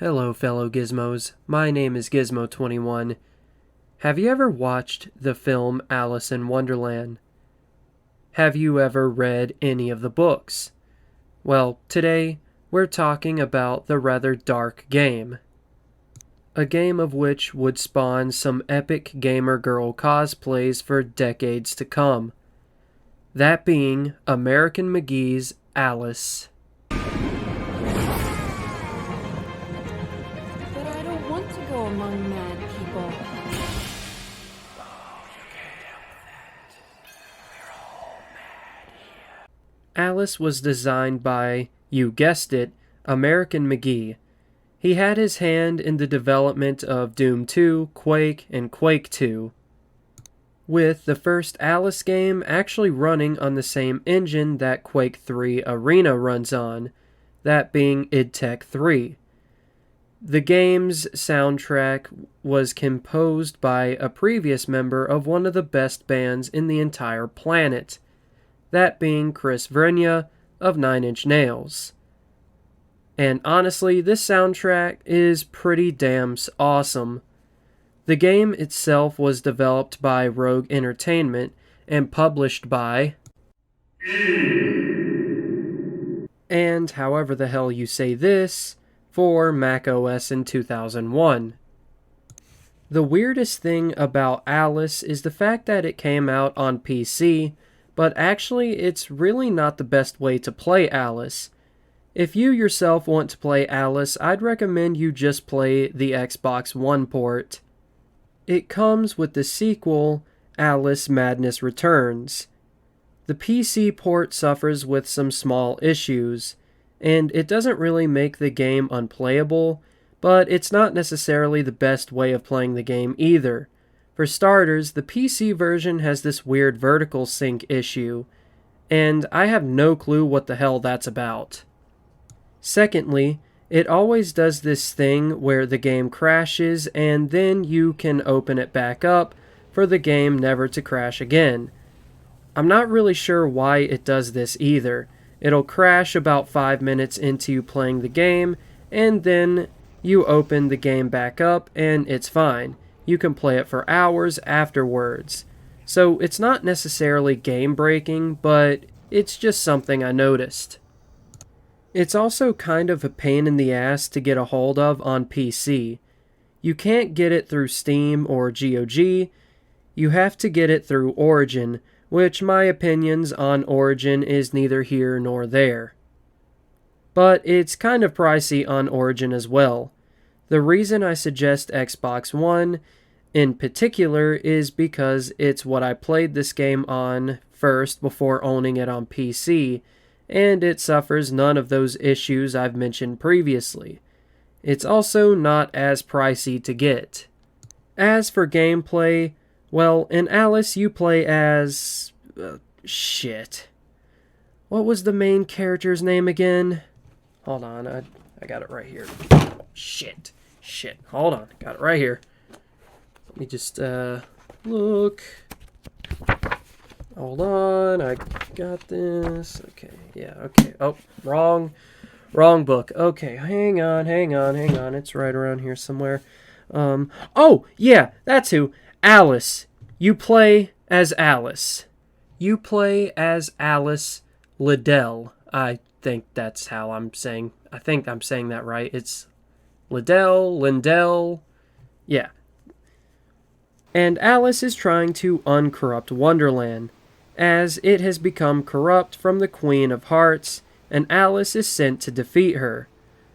Hello fellow Gizmos, my name is Gizmo21. Have you ever watched the film Alice in Wonderland? Have you ever read any of the books? Well, today we're talking about the rather dark game. A game of which would spawn some epic gamer girl cosplays for decades to come. That being American McGee's Alice. But I don't want to go among mad people. Alice was designed by, you guessed it, American McGee. He had his hand in the development of Doom 2, Quake, and Quake 2, with the first Alice game actually running on the same engine that Quake 3 Arena runs on, that being id Tech 3. The game's soundtrack was composed by a previous member of one of the best bands in the entire planet, that being Chris Vernia of Nine Inch Nails. And honestly, this soundtrack is pretty damn awesome. The game itself was developed by Rogue Entertainment and published by... and however the hell you say this, for macOS in 2001. The weirdest thing about Alice is the fact that it came out on PC, but actually it's really not the best way to play Alice. If you yourself want to play Alice, I'd recommend you just play the Xbox One port. It comes with the sequel, Alice Madness Returns. The PC port suffers with some small issues, and it doesn't really make the game unplayable, but it's not necessarily the best way of playing the game either. For starters, the PC version has this weird vertical sync issue, and I have no clue what the hell that's about. Secondly, it always does this thing where the game crashes and then you can open it back up for the game never to crash again. I'm not really sure why it does this either. It'll crash about 5 minutes into you playing the game, and then you open the game back up and it's fine. You can play it for hours afterwards. So it's not necessarily game breaking, but it's just something I noticed. It's also kind of a pain in the ass to get a hold of on PC. You can't get it through Steam or GOG. You have to get it through Origin, which my opinions on Origin is neither here nor there. But it's kind of pricey on Origin as well. The reason I suggest Xbox One in particular is because it's what I played this game on first before owning it on PC, and it suffers none of those issues I've mentioned previously. It's also not as pricey to get. As for gameplay, well, in Alice you play as... shit. What was the main character's name again? Hold on, I got it right here. Shit. Hold on, got it right here. Let me just, look. Hold on, I got this. Okay, yeah, okay. Oh, wrong book. Okay, hang on. It's right around here somewhere. Oh, yeah, that's who. Alice. You play as Alice. You play as Alice Liddell. I think that's how I'm saying. I think I'm saying that right. It's Lindell. Yeah. And Alice is trying to uncorrupt Wonderland, as it has become corrupt from the Queen of Hearts, and Alice is sent to defeat her.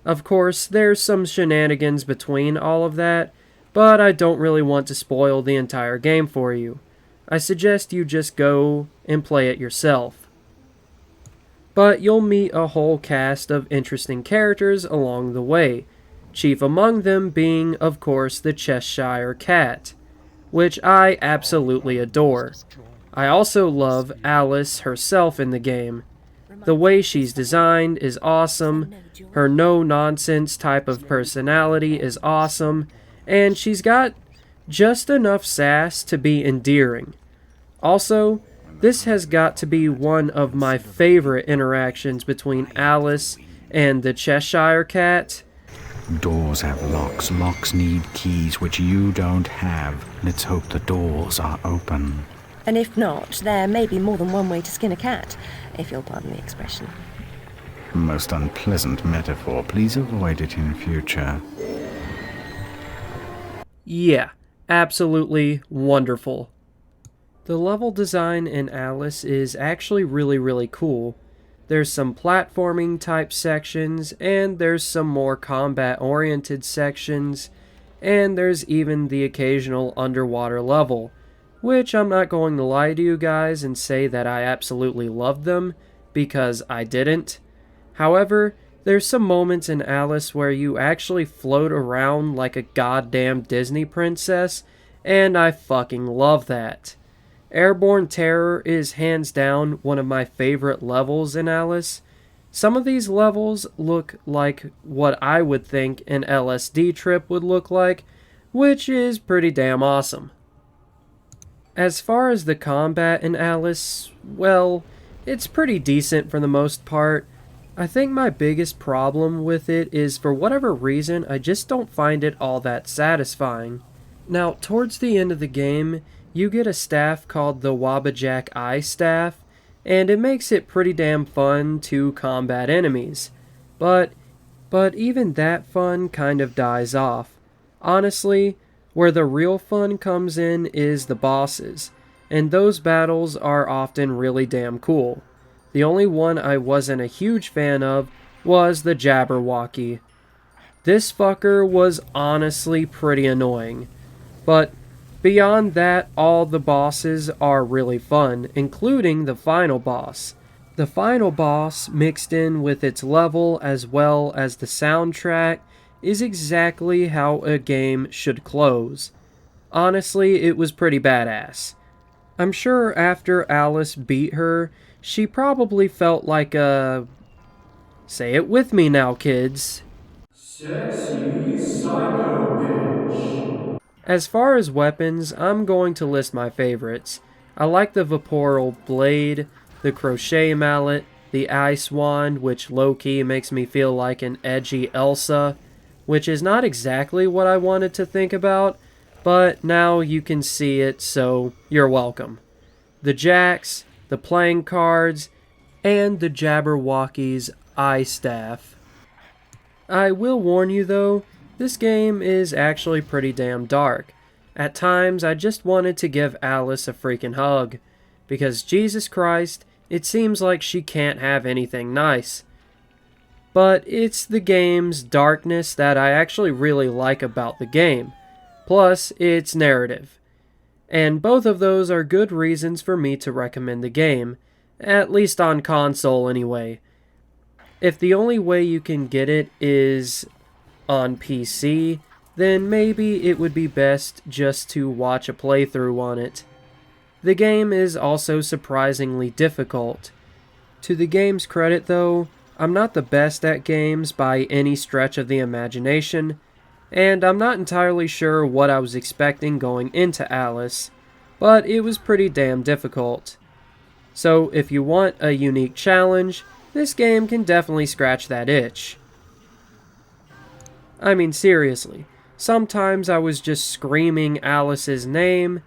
Of course, there's some shenanigans between all of that, but I don't really want to spoil the entire game for you. I suggest you just go and play it yourself. But you'll meet a whole cast of interesting characters along the way, chief among them being, of course, the Cheshire Cat, which I absolutely adore. I also love Alice herself in the game. The way she's designed is awesome, her no-nonsense type of personality is awesome, and she's got just enough sass to be endearing. Also, this has got to be one of my favorite interactions between Alice and the Cheshire Cat. Doors have locks. Locks need keys, which you don't have. Let's hope the doors are open. And if not, there may be more than one way to skin a cat, if you'll pardon the expression. Most unpleasant metaphor. Please avoid it in future. Yeah, absolutely wonderful. The level design in Alice is actually really cool. There's some platforming type sections, and there's some more combat oriented sections, and there's even the occasional underwater level, which I'm not going to lie to you guys and say that I absolutely loved them, because I didn't. However, there's some moments in Alice where you actually float around like a goddamn Disney princess, and I fucking love that. Airborne Terror is hands down one of my favorite levels in Alice. Some of these levels look like what I would think an LSD trip would look like, which is pretty damn awesome. As far as the combat in Alice, well, it's pretty decent for the most part. I think my biggest problem with it is, for whatever reason, I just don't find it all that satisfying. Now, towards the end of the game, you get a staff called the Wabbajack Eye Staff, and it makes it pretty damn fun to combat enemies. But even that fun kind of dies off. Honestly, where the real fun comes in is the bosses, and those battles are often really damn cool. The only one I wasn't a huge fan of was the Jabberwocky. This fucker was honestly pretty annoying. But beyond that, all the bosses are really fun, including the final boss. The final boss, mixed in with its level as well as the soundtrack, is exactly how a game should close. Honestly, it was pretty badass. I'm sure after Alice beat her, she probably felt like a... Say it with me now, kids. Sexy psycho bitch. As far as weapons, I'm going to list my favorites. I like the Vaporal Blade, the Crochet Mallet, the Ice Wand, which low-key makes me feel like an edgy Elsa, which is not exactly what I wanted to think about, but now you can see it, so you're welcome. The Jacks, the playing cards, and the Jabberwocky's eye staff. I will warn you though, this game is actually pretty damn dark. At times, I just wanted to give Alice a freaking hug, because Jesus Christ, it seems like she can't have anything nice. But it's the game's darkness that I actually really like about the game, plus its narrative. And both of those are good reasons for me to recommend the game, at least on console anyway. If the only way you can get it is on PC, then maybe it would be best just to watch a playthrough on it. The game is also surprisingly difficult. To the game's credit though, I'm not the best at games by any stretch of the imagination, and I'm not entirely sure what I was expecting going into Alice, but it was pretty damn difficult. So if you want a unique challenge, this game can definitely scratch that itch. I mean, seriously, sometimes I was just screaming Alice's name,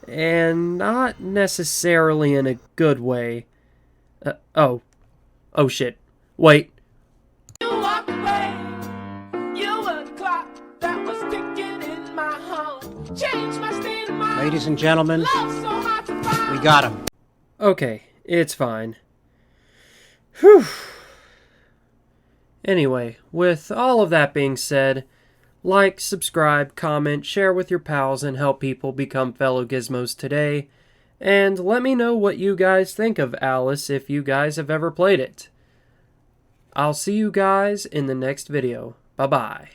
and not necessarily in a good way. Oh shit, wait. Ladies and gentlemen, we got him. Okay, it's fine. Whew. Anyway, with all of that being said, like, subscribe, comment, share with your pals, and help people become fellow gizmos today. And let me know what you guys think of Alice if you guys have ever played it. I'll see you guys in the next video. Bye-bye.